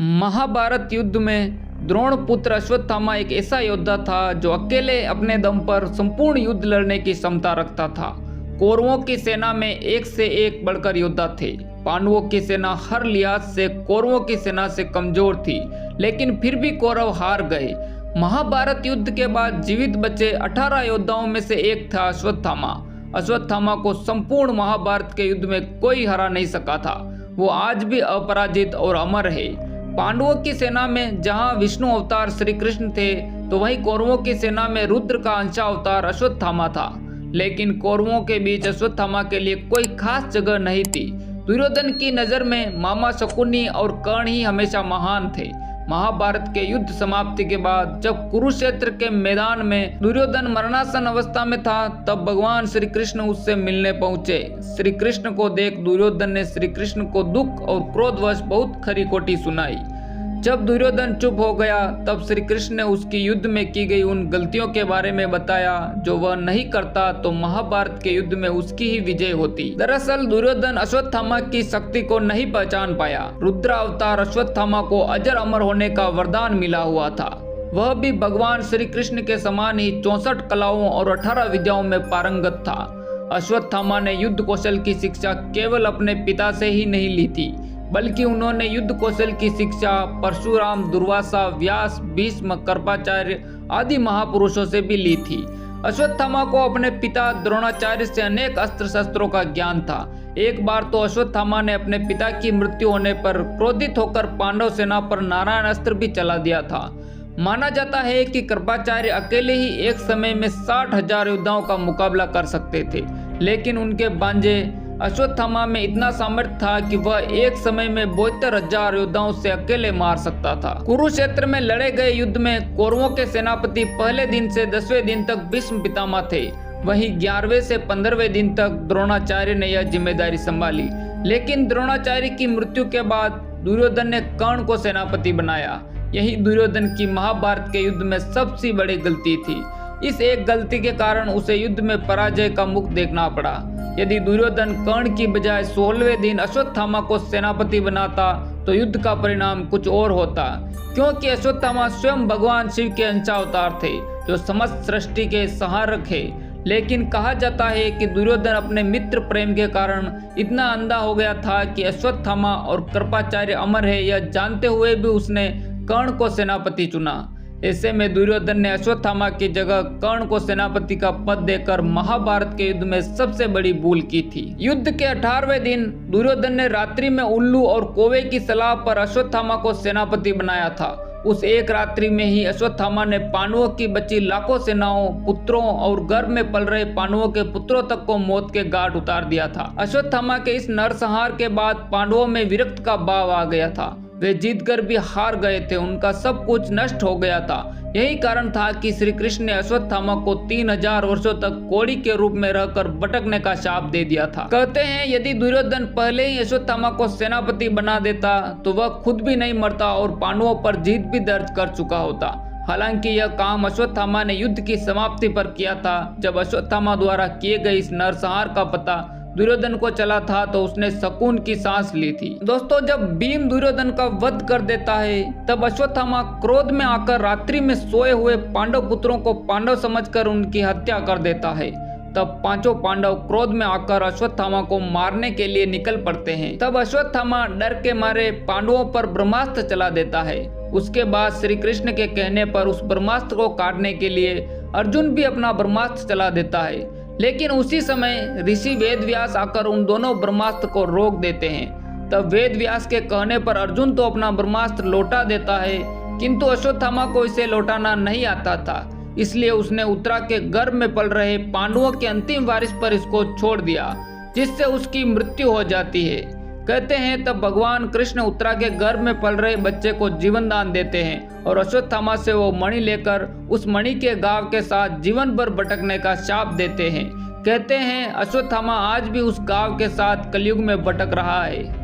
महाभारत युद्ध में द्रोण पुत्र अश्वत्थामा एक ऐसा योद्धा था जो अकेले अपने दम पर संपूर्ण युद्ध लड़ने की क्षमता रखता था। कौरवों की सेना में एक से एक बढ़कर योद्धा थे। पांडवों की सेना हर लिहाज से कौरवों की सेना से कमजोर थी, लेकिन फिर भी कौरव हार गए। महाभारत युद्ध के बाद जीवित बचे 18 योद्धाओं में से एक था अश्वत्थामा। अश्वत्थामा को संपूर्ण महाभारत के युद्ध में कोई हरा नहीं सका था। वो आज भी अपराजित और अमर है। पांडवों की सेना में जहां विष्णु अवतार श्री कृष्ण थे, तो वहीं कौरवों की सेना में रुद्र का अंशावतार अश्वत्थामा था। लेकिन कौरवों के बीच अश्वत्थामा के लिए कोई खास जगह नहीं थी। दुर्योधन की नजर में मामा शकुनी और कर्ण ही हमेशा महान थे। महाभारत के युद्ध समाप्ति के बाद जब कुरुक्षेत्र के मैदान में दुर्योधन मरणासन अवस्था में था, तब भगवान श्री कृष्ण उससे मिलने पहुंचे। श्री कृष्ण को देख दुर्योधन ने श्री कृष्ण को दुख और क्रोधवश बहुत खरी खोटी सुनाई। जब दुर्योधन चुप हो गया, तब श्री कृष्ण ने उसकी युद्ध में की गई उन गलतियों के बारे में बताया जो वह नहीं करता तो महाभारत के युद्ध में उसकी ही विजय होती। दरअसल दुर्योधन अश्वत्थामा की शक्ति को नहीं पहचान पाया। रुद्र अवतार अश्वत्थामा को अजर अमर होने का वरदान मिला हुआ था। वह भी भगवान श्री कृष्ण के समान ही 64 कलाओं और 18 विद्याओं में पारंगत था। अश्वत्थामा ने युद्ध कौशल की शिक्षा केवल अपने पिता से ही नहीं ली थी, बल्कि उन्होंने युद्ध कौशल की शिक्षा परशुराम, दुर्वासा, व्यास, भीष्म, कृपाचार्य आदि महापुरुषों से भी ली थी। अश्वत्थामा को अपने पिता द्रोणाचार्य से अनेक अस्त्र शस्त्रों का ज्ञान था। एक बार तो अश्वत्थामा ने अपने पिता की मृत्यु होने पर क्रोधित होकर पांडव सेना पर नारायण अस्त्र भी चला दिया था। माना जाता है कि कृपाचार्य अकेले ही एक समय में 60,000 योद्धाओं का मुकाबला कर सकते थे, लेकिन उनके भांजे अश्वत्थामा में इतना सामर्थ्य था कि वह एक समय में 72,000 योद्धाओं से अकेले मार सकता था। कुरुक्षेत्र में लड़े गए युद्ध में कौरवों के सेनापति पहले दिन से 10वें दिन तक भीष्म पितामह थे। वहीं 11वें से 15वें दिन तक द्रोणाचार्य ने यह जिम्मेदारी संभाली। लेकिन द्रोणाचार्य की मृत्यु के बाद दुर्योधन ने कर्ण को सेनापति बनाया। यही दुर्योधन की महाभारत के युद्ध में सबसे बड़ी गलती थी। इस एक गलती के कारण उसे युद्ध में पराजय का मुख देखना पड़ा। यदि दुर्योधन कर्ण की बजाय 16वें दिन अश्वत्थामा को सेनापति बनाता तो युद्ध का परिणाम कुछ और होता, क्योंकि अश्वत्थामा स्वयं भगवान शिव के अंशावतार थे जो समस्त सृष्टि के संहारक है। लेकिन कहा जाता है कि दुर्योधन अपने मित्र प्रेम के कारण इतना अंधा हो गया था कि अश्वत्थामा और कृपाचार्य अमर है यह जानते हुए भी उसने कर्ण को सेनापति चुना। ऐसे में दुर्योधन ने अश्वत्थामा की जगह कर्ण को सेनापति का पद देकर महाभारत के युद्ध में सबसे बड़ी भूल की थी। युद्ध के 18वें दिन दुर्योधन ने रात्रि में उल्लू और कौवे की सलाह पर अश्वत्थामा को सेनापति बनाया था। उस एक रात्रि में ही अश्वत्थामा ने पांडवों की बची लाखों सेनाओं, पुत्रों और गर्भ में पल रहे पांडवों के पुत्रों तक को मौत के घाट उतार दिया था। अश्वत्थामा के इस नरसंहार के बाद पांडवों में विरक्त का भाव आ गया था। वे जीतकर भी हार गए थे, उनका सब कुछ नष्ट हो गया था। यही कारण था कि श्री कृष्ण ने अश्वत्थामा को 3000 वर्षों तक कोड़ी के रूप में रहकर भटकने का शाप दे दिया था। कहते हैं यदि दुर्योधन पहले ही अश्वत्थामा को सेनापति बना देता तो वह खुद भी नहीं मरता और पांडवों पर जीत भी दर्ज कर चुका होता। हालांकि यह काम अश्वत्थामा ने युद्ध की समाप्ति पर किया था। जब अश्वत्थामा द्वारा किए गए इस नरसंहार का पता दुर्योधन को चला था तो उसने सुकून की सांस ली थी। दोस्तों, जब भीम दुर्योधन का वध कर देता है, तब अश्वत्थामा क्रोध में आकर रात्रि में सोए हुए पांडव पुत्रों को पांडव समझकर उनकी हत्या कर देता है। तब पांचों पांडव क्रोध में आकर अश्वत्थामा को मारने के लिए निकल पड़ते हैं। तब अश्वत्थामा डर के मारे पांडवों पर ब्रह्मास्त्र चला देता है। उसके बाद श्री कृष्ण के कहने पर उस ब्रह्मास्त्र को काटने के लिए अर्जुन भी अपना ब्रह्मास्त्र चला देता है। लेकिन उसी समय ऋषि वेदव्यास आकर उन दोनों ब्रह्मास्त्र को रोक देते हैं। तब वेदव्यास के कहने पर अर्जुन तो अपना ब्रह्मास्त्र लौटा देता है, किंतु अश्वत्थामा को इसे लौटाना नहीं आता था। इसलिए उसने उत्तरा के गर्भ में पल रहे पांडवों के अंतिम वारिस पर इसको छोड़ दिया, जिससे उसकी मृत्यु हो जाती है। कहते हैं तब भगवान कृष्ण उत्तरा के गर्भ में पल रहे बच्चे को जीवन दान देते हैं और अश्वत्थामा से वो मणि लेकर उस मणि के घाव के साथ जीवन भर भटकने का शाप देते हैं। कहते हैं अश्वत्थामा आज भी उस घाव के साथ कलयुग में भटक रहा है।